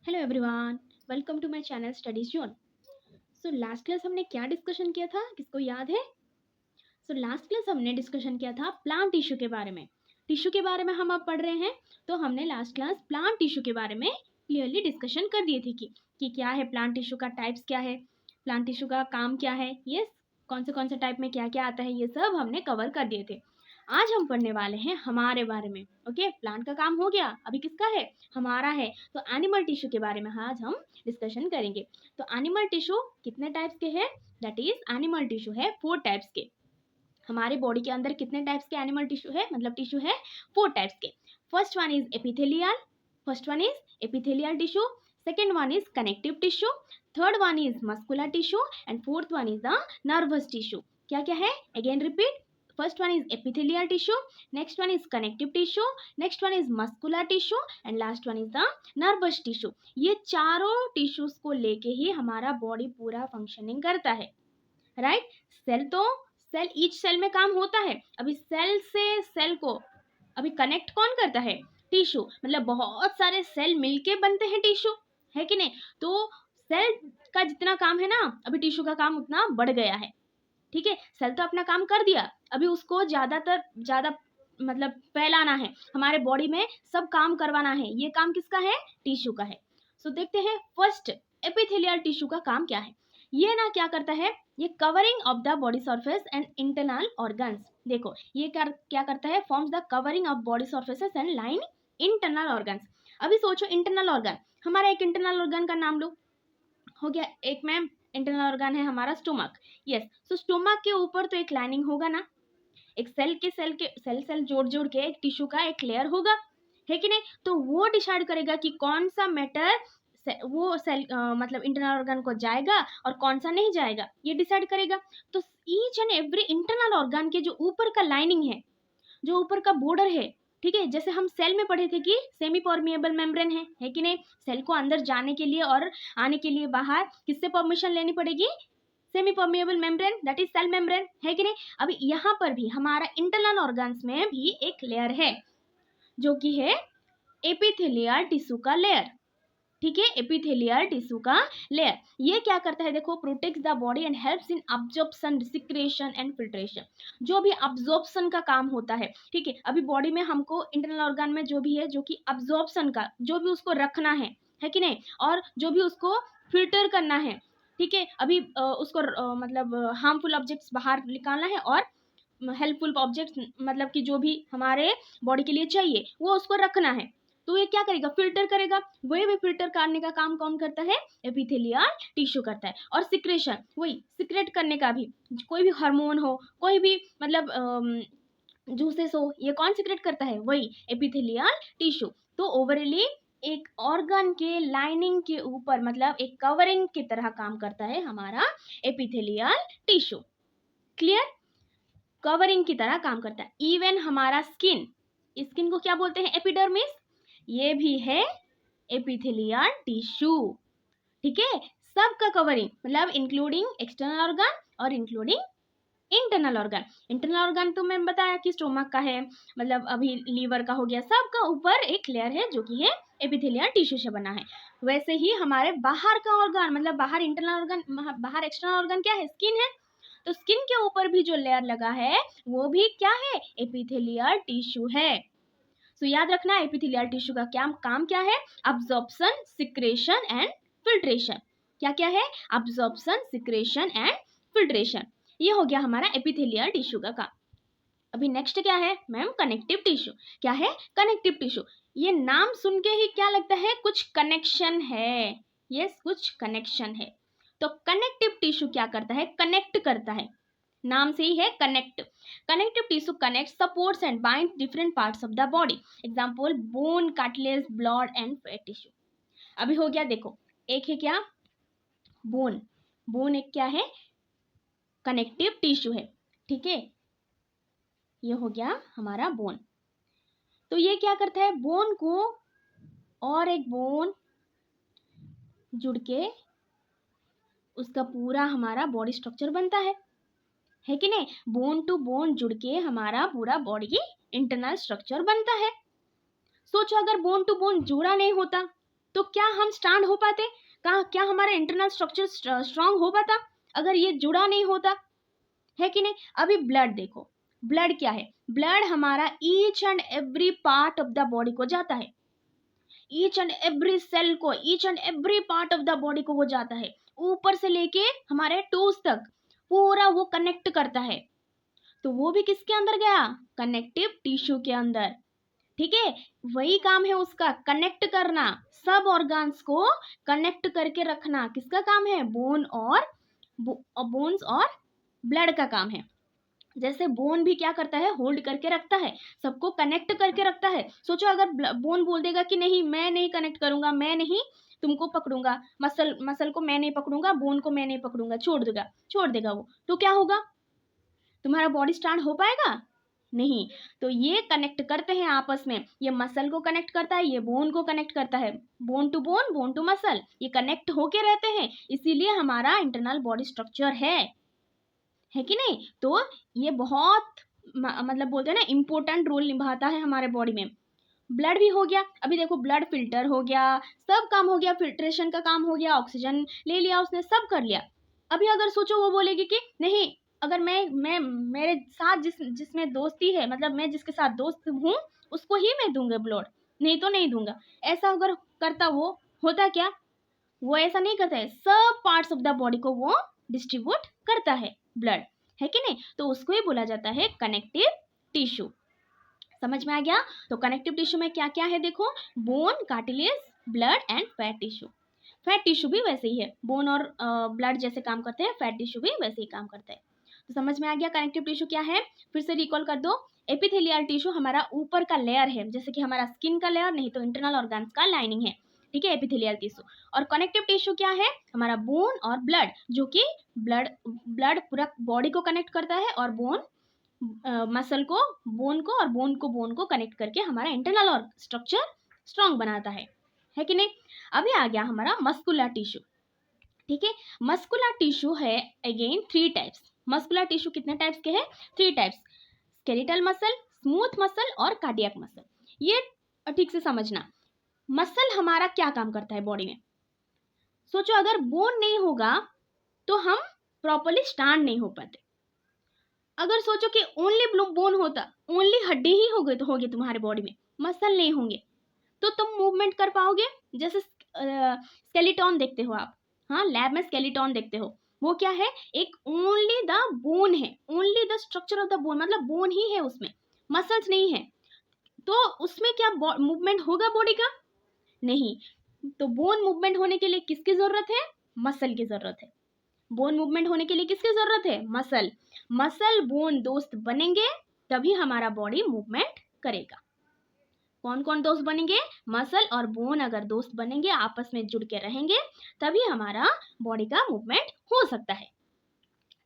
Hello everyone, welcome to my channel studies zone. So last class हमने क्या discussion किया था, किसको याद है? सो लास्ट क्लास हमने डिस्कशन किया था प्लांट टिश्यू के बारे में। टिश्यू के बारे में हम अब पढ़ रहे हैं। तो हमने लास्ट क्लास प्लांट टिश्यू के बारे में क्लियरली डिस्कशन कर दिए थे कि क्या है प्लांट टिश्यू का टाइप्स, क्या है प्लांट टिश्यू का काम, क्या है, यस, कौन से टाइप में क्या क्या आता है, ये सब हमने कवर कर दिए थे। आज हम पढ़ने वाले हैं हमारे बारे में। ओके, प्लांट का काम हो गया, अभी किसका है? हमारा है। तो एनिमल टिश्यू के बारे में आज हम डिस्कशन करेंगे। तो एनिमल टिश्यू कितने टाइप्स के हैं? दैट इज एनिमल टिश्यू है 4 टाइप्स के। हमारे बॉडी के अंदर कितने टाइप्स के एनिमल टिश्यू है, मतलब टिश्यू है 4 टाइप्स के। First one is epithelial tissue, second one is connective tissue, third one is muscular tissue and fourth one is the nervous tissue. क्या क्या है? Again repeat. First one is epithelial tissue, next one is connective tissue, next one is muscular tissue and last one is the nervous tissue। ये चारों tissues को लेके ही हमारा body पूरा functioning करता है, राइट? सेल ईच सेल में काम होता है। अभी सेल से सेल को अभी कनेक्ट कौन करता है? टिश्यू, मतलब बहुत सारे सेल मिलके बनते हैं टिश्यू, है कि नहीं? तो सेल का जितना काम है ना, अभी टिश्यू का काम उतना बढ़ गया है। ठीक है, सेल तो अपना काम कर दिया, अभी उसको ज्यादा मतलब फैलाना है, हमारे बॉडी में सब काम करवाना है। ये काम किसका है? टिश्यू का है। सो देखते हैं फर्स्ट एपिथेलियल टिश्यू का काम क्या है। ये ना क्या करता है, ये covering of the body surface and internal organs. देखो ये क्या करता है, forms the covering of body surfaces and line internal organs. अभी सोचो इंटरनल ऑर्गन, हमारा एक इंटरनल ऑर्गन का नाम लो, हो गया एक मैम, इंटरनल ऑर्गन है हमारा स्टोमक। यस, सो स्टोमक के ऊपर तो एक लाइनिंग होगा ना, एक सेल जोड़ के एक टिश्यू का एक लेयर होगा, है कि नहीं? तो वो डिसाइड करेगा कि कौन सा मैटर वो सेल मतलब इंटरनल ऑर्गन को जाएगा और कौन सा नहीं जाएगा, ये डिसाइड करेगा। तो each and every internal organ के जो ऊपर का लाइनिंग है, जो ऊपर का बॉर्डर है, ठीक है, जैसे हम सेल में पढ़े थे कि सेमी परमिएबल मेम्ब्रेन है कि नहीं? सेल को अंदर जाने के लिए और आने के लिए बाहर किससे परमिशन लेनी पड़ेगी? Semi permeable membrane, that is cell membrane, है कि नहीं? अभी यहाँ पर भी हमारा इंटरनल ऑर्गन्स में भी एक लेयर है जो कि है एपिथेलियल टिश्यू का लेयर। ठीक है, एपिथेलियल टिश्यू का लेयर ये क्या करता है, देखो, protects the body and helps in absorption, secretion and filtration. जो भी अब्जॉर्प्शन का काम होता है, ठीक है, अभी बॉडी में हमको इंटरनल ऑर्गन में जो भी है, जो कि अब्जॉर्प्शन का, जो भी उसको रखना है कि नहीं, और जो भी उसको फिल्टर करना है, ठीक है, अभी उसको मतलब हार्मफुल ऑब्जेक्ट्स बाहर निकालना है और हेल्पफुल ऑब्जेक्ट्स मतलब कि जो भी हमारे बॉडी के लिए चाहिए वो उसको रखना है। तो ये क्या करेगा? फिल्टर करेगा। वही भी फिल्टर करने का काम कौन करता है? एपिथेलियल टिश्यू करता है। और सिक्रेशन, वही सिक्रेट करने का भी, कोई भी हार्मोन हो, कोई भी मतलब जूसेस हो, ये कौन सिक्रेट करता है? वही एपिथेलियल टिश्यू। तो ओवरऑली एक ऑर्गन के लाइनिंग के ऊपर, मतलब एक कवरिंग की तरह काम करता है हमारा एपिथेलियल टिश्यू। क्लियर? कवरिंग की तरह काम करता है। इवन हमारा स्किन को क्या बोलते हैं? एपिडर्मिस, ये भी है एपिथेलियल टिश्यू। ठीक है, सबका कवरिंग, मतलब इंक्लूडिंग एक्सटर्नल ऑर्गन और including internal organ. Internal organ तो मैं बताया कि स्टोमक का है, मतलब अभी लीवर का हो गया, सबका ऊपर एक लेयर है जो कि है एपिथेलियल टिश्यू से बना है। वैसे ही हमारे बाहर का ऑर्गन, मतलब बाहर इंटरनल ऑर्गन, बाहर एक्सटर्नल ऑर्गन क्या है? स्किन है। तो स्किन के ऊपर भी जो लेयर लगा है वो भी क्या है? एपिथेलियल टिश्यू है। सो याद रखना, एपिथेलियल टिश्यू का क्या काम, क्या है? Absorption, secretion and filtration. क्या क्या है? Absorption, secretion and filtration. ये हो गया हमारा एपिथेलियल टिश्यू का काम। अभी नेक्स्ट क्या है मैम? Connective tissue. क्या है? Connective tissue. ये नाम सुन के ही क्या लगता है? कुछ कनेक्शन है। यस, कुछ कनेक्शन है। तो कनेक्टिव टिश्यू क्या करता है? कनेक्ट करता है, नाम से ही है connect. Connective tissue connect, supports and bind different parts of the body. Example bone, cartilage, blood and fat tissue. अभी हो गया, देखो, एक है क्या? बोन। बोन एक क्या है? कनेक्टिव टिश्यू है। ठीक है, ये हो गया हमारा बोन। तो ये क्या करता है? बोन को और एक बोन जुड़ के उसका पूरा हमारा बॉडी स्ट्रक्चर बनता है कि नहीं? बोन टू बोन जुड़ के हमारा पूरा बॉडी की इंटरनल स्ट्रक्चर बनता है। सोचो अगर बोन टू बोन जुड़ा नहीं होता तो क्या हम स्टैंड हो पाते? क्या हमारा इंटरनल स्ट्रक्चर स्ट्रांग हो पाता अगर ये जुड़ा नहीं होता? है कि नहीं? अभी ब्लड देखो, ब्लड क्या है? ब्लड हमारा each and every part of the body को जाता है, ईच एंड एवरी सेल को, each and every part of the body को वो जाता है, ऊपर से लेके हमारे टोस तक पूरा वो कनेक्ट करता है। तो वो भी किसके अंदर गया? कनेक्टिव टिश्यू के अंदर। ठीक है, वही काम है उसका, कनेक्ट करना, सब ऑर्गन्स को कनेक्ट करके रखना किसका काम है? बोन्स और ब्लड का काम है। जैसे बोन भी क्या करता है? होल्ड करके रखता है, सबको कनेक्ट करके रखता है। सोचो अगर बोन बोल देगा कि नहीं मैं नहीं कनेक्ट करूंगा, मैं नहीं तुमको पकड़ूंगा, मसल को मैं नहीं पकड़ूंगा, बोन को मैं नहीं पकड़ूंगा, छोड़ देगा वो, तो क्या होगा? तुम्हारा बॉडी स्टैंड हो पाएगा? नहीं। तो ये कनेक्ट करते हैं आपस में, ये मसल को कनेक्ट करता है, ये बोन को कनेक्ट करता है, बोन टू मसल, ये कनेक्ट होके रहते हैं, इसीलिए हमारा इंटरनल बॉडी स्ट्रक्चर है कि नहीं? तो ये बहुत मतलब बोलते हैं ना इम्पोर्टेंट रोल निभाता है हमारे बॉडी में। ब्लड भी हो गया, अभी देखो ब्लड फिल्टर हो गया, सब काम हो गया, फिल्ट्रेशन का काम हो गया, ऑक्सीजन ले लिया उसने, सब कर लिया। अभी अगर सोचो वो बोलेगी कि नहीं, अगर मैं मेरे साथ जिसमें दोस्ती है, मतलब मैं जिसके साथ दोस्त हूँ उसको ही मैं दूंगा ब्लड, नहीं तो नहीं दूंगा, ऐसा अगर करता वो होता क्या? वो ऐसा नहीं करता है, सब पार्ट्स ऑफ द बॉडी को वो डिस्ट्रीब्यूट करता है ब्लड, है कि नहीं? तो उसको ही बोला जाता है कनेक्टिव टिश्यू। समझ में आ गया? तो कनेक्टिव टिश्यू में क्या क्या है देखो, bone, cartilage, blood and fat tissue. Fat tissue भी वैसे ही है, बोन और ब्लड जैसे काम करते हैं, फैट टिश्यू भी वैसे ही काम करता है। तो समझ में आ गया कनेक्टिव टिश्यू क्या है? फिर से रिकॉल कर दो। एपिथेलियल टिश्यू हमारा ऊपर का लेयर है, जैसे कि हमारा स्किन का लेयर, नहीं तो इंटरनल ऑर्गन्स का लाइनिंग है, ठीक है, एपिथेलियल टिश्यू। और कनेक्टिव टिश्यू क्या है? हमारा बोन और ब्लड, जो कि ब्लड पूरा बॉडी को कनेक्ट करता है, और बोन मसल को, बोन को कनेक्ट करके हमारा इंटरनल और स्ट्रक्चर स्ट्रांग बनाता है कि नहीं? अभी आ गया हमारा मस्कुलर टिश्यू। ठीक है, मस्कुलर टिश्यू है अगेन 3 टाइप्स। मस्कुलर टिश्यू कितने टाइप्स के हैं? 3 types, skeletal muscle, smooth muscle और कार्डियक मसल। ये ठीक से समझना, मसल हमारा क्या काम करता है बॉडी में। सोचो अगर बोन नहीं होगा तो हम प्रॉपरली स्टैंड नहीं हो पाते। अगर सोचो कि ओनली बोन होता, ओनली हड्डी ही होगी तुम्हारे बॉडी में, मसल नहीं होंगे, तो तुम मूवमेंट कर पाओगे? जैसे स्केलेटन देखते हो आप, हाँ लैब में स्केलेटन देखते हो, वो क्या है? एक ओनली द बोन है, only the structure of the bone, मतलब बोन ही है उसमें, मसल्स नहीं है, तो उसमें क्या मूवमेंट होगा बॉडी का? नहीं। तो बोन मूवमेंट होने के लिए किसकी जरूरत है? मसल की जरूरत है। बोन मूवमेंट होने के लिए किसकी जरूरत है? मसल बोन दोस्त बनेंगे तभी हमारा बॉडी मूवमेंट करेगा। कौन कौन दोस्त बनेंगे? मसल और बोन अगर दोस्त बनेंगे, आपस में जुड़ के रहेंगे, तभी हमारा बॉडी का मूवमेंट हो सकता है।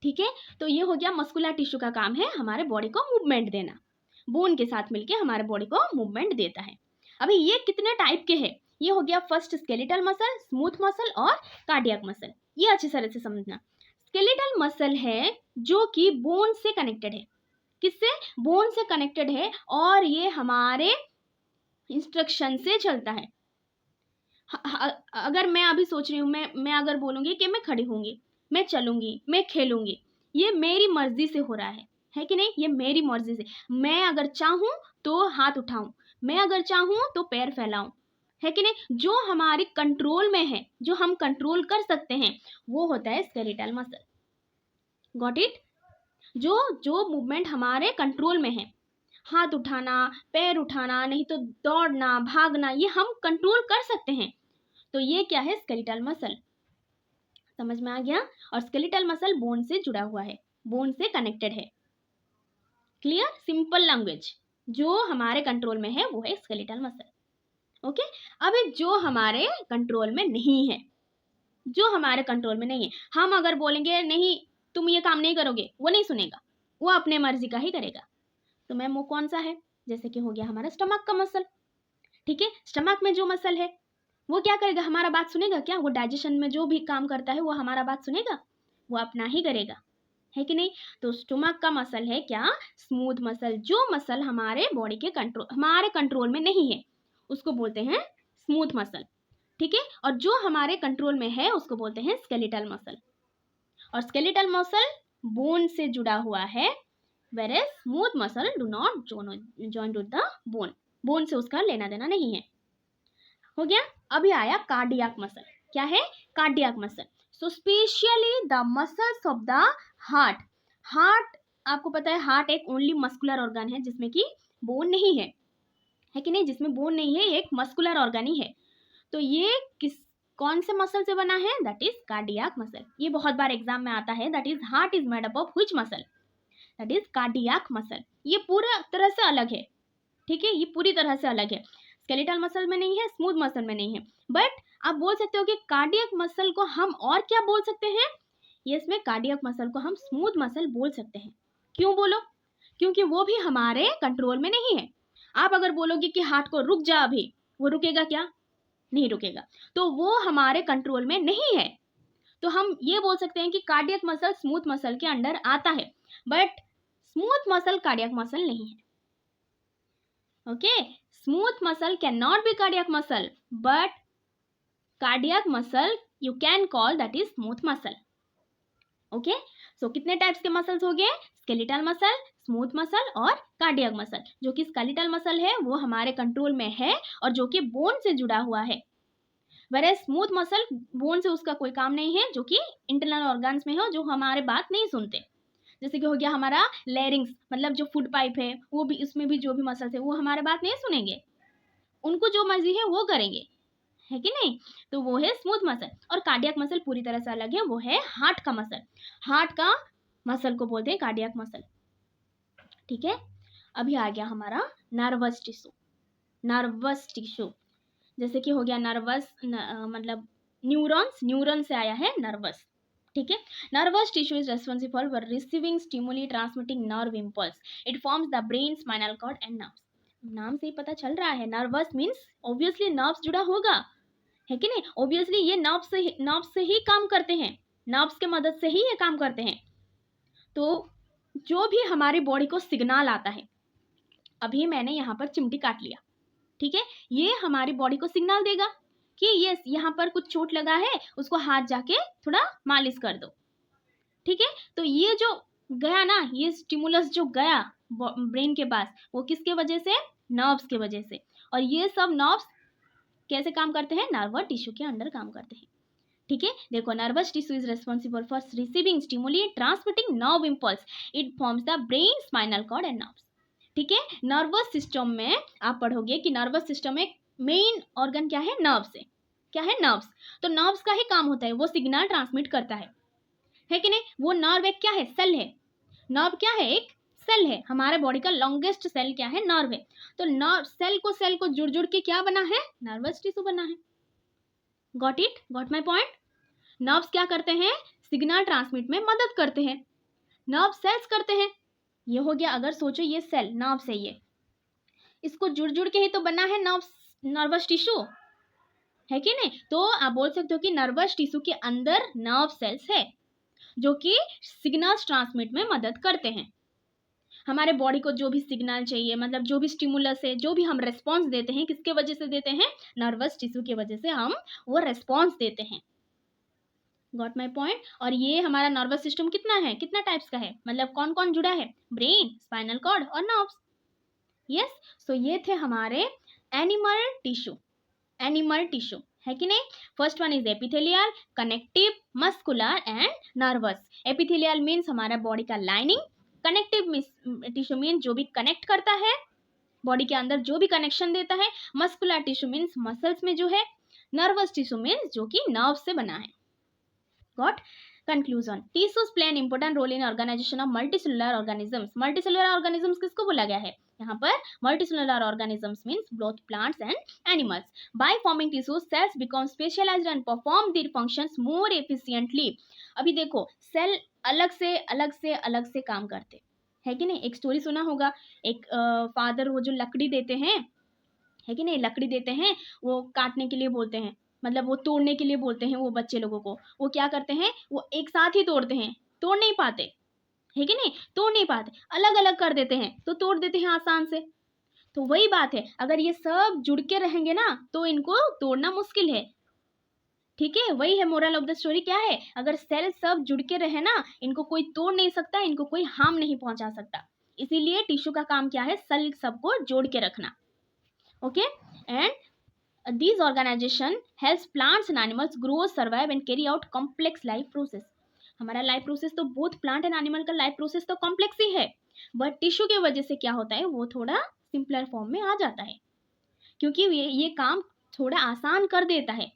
ठीक है, तो ये हो गया मस्कुलर टिश्यू का काम है हमारे बॉडी को मूवमेंट देना, बोन के साथ मिलके हमारे बॉडी को मूवमेंट देता है। अभी ये कितने टाइप के हैं? ये हो गया first skeletal muscle, smooth muscle और कार्डियक मसल। ये अच्छी तरह से समझना। स्केलेटल मसल है जो कि बोन से कनेक्टेड है। किससे? बोन से कनेक्टेड है, और ये हमारे इंस्ट्रक्शन से चलता है। अगर मैं अभी सोच रही हूँ, मैं अगर बोलूंगी कि मैं खड़ी होंगी, मैं चलूंगी, मैं खेलूंगी, ये मेरी मर्जी से हो रहा है कि नहीं? ये मेरी मर्जी से, मैं अगर चाहूं तो हाथ उठाऊं, मैं अगर चाहूं तो पैर फैलाऊं, है कि नहीं? जो हमारी कंट्रोल में है, जो हम कंट्रोल कर सकते हैं, वो होता है स्केलेटल मसल। Got it? जो मूवमेंट हमारे कंट्रोल में है, हाथ उठाना, पैर उठाना, नहीं तो दौड़ना, भागना, ये हम कंट्रोल कर सकते हैं, तो ये क्या है? Skeletal muscle. समझ में आ गया? और स्केलेटल मसल बोन से जुड़ा हुआ है, बोन से कनेक्टेड है। क्लियर? सिंपल लैंग्वेज, जो हमारे कंट्रोल में है वो है स्केलेटल मसल। ओके, अब जो हमारे कंट्रोल में नहीं है, जो हमारे कंट्रोल में नहीं है, हम अगर बोलेंगे नहीं तुम ये काम नहीं करोगे, वो नहीं सुनेगा, वो अपने मर्जी का ही करेगा। तो मैम वो कौन सा है? जैसे कि हो गया हमारा स्टमक का मसल। ठीक है, स्टमक में जो मसल है वो क्या करेगा? हमारा बात सुनेगा क्या? वो डाइजेशन में जो भी काम करता है वो हमारा बात सुनेगा? वो अपना ही करेगा, है कि नहीं? तो स्टमक का मसल है क्या? Smooth muscle. जो मसल हमारे बॉडी के हमारे कंट्रोल में नहीं है उसको बोलते हैं स्मूथ मसल। ठीक है, और जो हमारे कंट्रोल में है उसको बोलते हैं स्केलेटल मसल, और स्केलेटल मसल बोन से जुड़ा हुआ है, whereas smooth muscle do not join to the bone, bone से उसका लेना देना नहीं है। हो गया। अभी आया कार्डियक मसल। क्या है? Cardiac muscle. So specially the muscles of the heart. Heart, आपको पता है हार्ट एक ओनली मस्कुलर ऑर्गन है जिसमें कि बोन नहीं है कि नहीं, जिसमें बोन नहीं है, ये एक मस्कुलर ऑर्गन ही है। तो ये कौन से मसल से बना है? That is cardiac muscle. ये बहुत बार एग्जाम में आता है, that is heart is made up of which muscle? That is cardiac muscle. ये पूरा तरह से अलग है, ठीक है, ये पूरी तरह से अलग है, स्केलेटल मसल में नहीं है, स्मूथ मसल में नहीं है। बट आप बोल सकते हो कि कार्डियक मसल को हम और क्या बोल सकते हैं? यस में कार्डियक मसल को हम स्मूथ मसल बोल सकते हैं। क्यों बोलो? क्योंकि वो भी हमारे कंट्रोल में नहीं है। आप अगर बोलोगे कि हार्ट को रुक जा अभी, वो रुकेगा क्या? नहीं रुकेगा। तो वो हमारे कंट्रोल में नहीं है। तो हम ये बोल सकते हैं कि कार्डियक मसल स्मूथ मसल के अंडर आता है, but smooth muscle cardiac muscle नहीं है। Okay, smooth muscle can not be cardiac muscle, but cardiac muscle you can call that is smooth muscle. Okay, so कितने टाइप्स के muscles हो गए? Skeletal muscle, smooth muscle और cardiac muscle. जो कि skeletal muscle है वो हमारे कंट्रोल में है और जो कि बोन से जुड़ा हुआ है, whereas स्मूथ मसल बोन से उसका कोई काम नहीं है, जो कि इंटरनल ऑर्गन्स में हो, जो हमारे बात नहीं सुनते। जैसे कि हो गया हमारा लैरिंग्स, मतलब जो फूड पाइप है, वो भी, इसमें भी जो भी मसल्स है वो हमारे बात नहीं सुनेंगे, उनको जो मर्जी है वो करेंगे, है कि नहीं? तो वो है स्मूथ मसल। और कार्डियक मसल पूरी तरह से अलग है, वो है हार्ट का मसल। हार्ट का मसल को बोलते हैं कार्डियक मसल। ठीक है, अभी आ गया हमारा नर्वस टिश्यू। नर्वस टिश्यू जैसे कि हो गया नर्वस, मतलब न्यूरॉन्स, न्यूरॉन से आया है नर्वस। ठीक है, nervous tissue is responsible for receiving stimuli transmitting nerve impulse. It forms the brain, spinal cord and nerves. नाम से ही पता चल रहा है, नर्वस मीन्स ऑब्वियसली नर्व्स जुड़ा होगा, है कि नहीं? ऑब्वियसली ये नर्व्स से ही काम करते हैं, नर्व्स के मदद से ही ये काम करते हैं। तो जो भी हमारी बॉडी को सिग्नल आता है, अभी मैंने यहाँ पर चिमटी काट लिया, ठीक है, ये हमारी बॉडी को सिग्नल देगा कि यस यहाँ पर कुछ चोट लगा है, उसको हाथ जाके थोड़ा मालिश कर दो। ठीक है, तो ये जो गया ना, ये स्टिमुलस जो गया ब्रेन के पास, वो किसके वजह से? नर्व्स के वजह से। और ये सब नर्व्स कैसे काम करते हैं? नर्वस टिश्यू के अंदर काम करते हैं। ठीक है, देखो, nervous tissue is responsible for receiving stimuli transmitting nerve impulse. It forms the brain, spinal cord and nerves. ठीक है, नर्वस सिस्टम में आप पढ़ोगे कि नर्वस सिस्टम में मेन ऑर्गन क्या है? नर्व्स है। क्या है? नर्व्स। तो नर्व्स का ही काम होता है, वो सिग्नल ट्रांसमिट करता है कि नहीं? वो नर्व एक क्या है? सेल है। नर्व क्या है? एक सेल है। हमारे बॉडी का लॉन्गेस्ट सेल क्या है? नर्व है। तो नर्व सेल को जुड़ जुड़ के क्या बना है? नर्वस टिश्यू बना है। Got it? Got my point? Nerves क्या करते हैं? सिग्नल ट्रांसमिट में मदद करते हैं। नर्व सेल्स करते हैं। ये हो गया, अगर सोचो ये सेल नर्व से, ये इसको जुड़ जुड़ के ही तो बना है नर्वस टिश्यू, है कि नहीं? तो आप बोल सकते हो कि नर्वस टिश्यू के अंदर नर्व सेल्स है जो कि सिग्नल्स ट्रांसमिट में मदद करते हैं। हमारे बॉडी को जो भी सिग्नल चाहिए, मतलब जो भी स्टिमुलस है, जो भी हम रेस्पॉन्स देते हैं, किसके वजह से देते हैं? नर्वस टिश्यू की वजह से हम वो रेस्पॉन्स देते हैं। Got my point? और ये हमारा नर्वस सिस्टम कितना है, कितना टाइप्स का है, मतलब कौन कौन जुड़ा है? ब्रेन, स्पाइनल कॉर्ड और नर्व्स। यस, सो ये थे हमारे एनिमल टिश्यू। एनिमल टिश्यू, है कि नहीं? First one is epithelial, connective, muscular and nervous. Epithelial means हमारा बॉडी का लाइनिंग, कनेक्टिव टिश्यू मीन्स जो भी कनेक्ट करता है, बॉडी के अंदर जो भी कनेक्शन देता है। मस्कुलर टिश्यू मीन्स मसल्स में जो है। नर्वस टिश्यू मीन्स जो कि नर्व से बना है। Got? Conclusion, tissues play an important role in organisation of multicellular organisms. Multicellular organisms किसको बोला गया है यहाँ पर? Multicellular organisms means both plants and animals. By forming tissues, cells become specialised and perform their functions more efficiently. अभी देखो, cell अलग से काम करते है कि नहीं? एक स्टोरी सुना होगा, एक फादर वो जो लकड़ी देते हैं, है कि नहीं? लकड़ी देते हैं, वो काटने के लिए बोलते हैं, मतलब वो तोड़ने के लिए बोलते हैं वो बच्चे लोगों को। वो क्या करते हैं? वो एक साथ ही तोड़ते हैं, तोड़ नहीं पाते, है कि नहीं? तोड़ नहीं पाते, अलग अलग कर देते हैं, तो तोड़ देते हैं आसान से। तो वही बात है, अगर ये सब जुड़ के रहेंगे ना तो इनको तोड़ना मुश्किल है। ठीक है, वही है मोरल ऑफ द स्टोरी। क्या है, अगर सेल सब जुड़ के रहे ना, इनको कोई तोड़ नहीं सकता, इनको कोई हार्म नहीं पहुंचा सकता। इसीलिए टिश्यू का काम क्या है, सेल सबको जोड़ के रखना। Okay, and these organization helps plants and animals grow, survive and carry out complex life process। हमारा लाइफ प्रोसेस तो बोथ प्लांट एंड एनिमल का लाइफ प्रोसेस तो कॉम्प्लेक्स ही है, बट टिश्यू की वजह से क्या होता है, वो थोड़ा सिंपलर फॉर्म में आ जाता है, क्योंकि ये काम थोड़ा आसान कर देता है।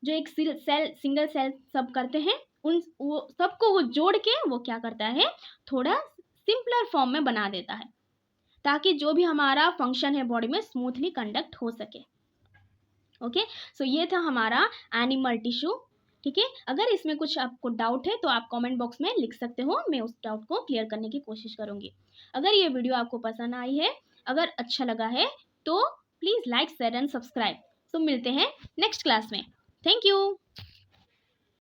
जो एक सिंगल सेल सब करते हैं, उन वो सबको वो जोड़ के वो क्या करता है, थोड़ा सिंपलर फॉर्म में बना देता है, ताकि जो भी हमारा फंक्शन है बॉडी में स्मूथली कंडक्ट हो सके। ओके, सो ये था हमारा एनिमल टिश्यू। ठीक है, अगर इसमें कुछ आपको डाउट है तो आप कमेंट बॉक्स में लिख सकते हो, मैं उस डाउट को क्लियर करने की कोशिश करूंगी। अगर ये वीडियो आपको पसंद आई है, अगर अच्छा लगा है, तो please like share and subscribe. तो मिलते हैं नेक्स्ट क्लास में। Thank you.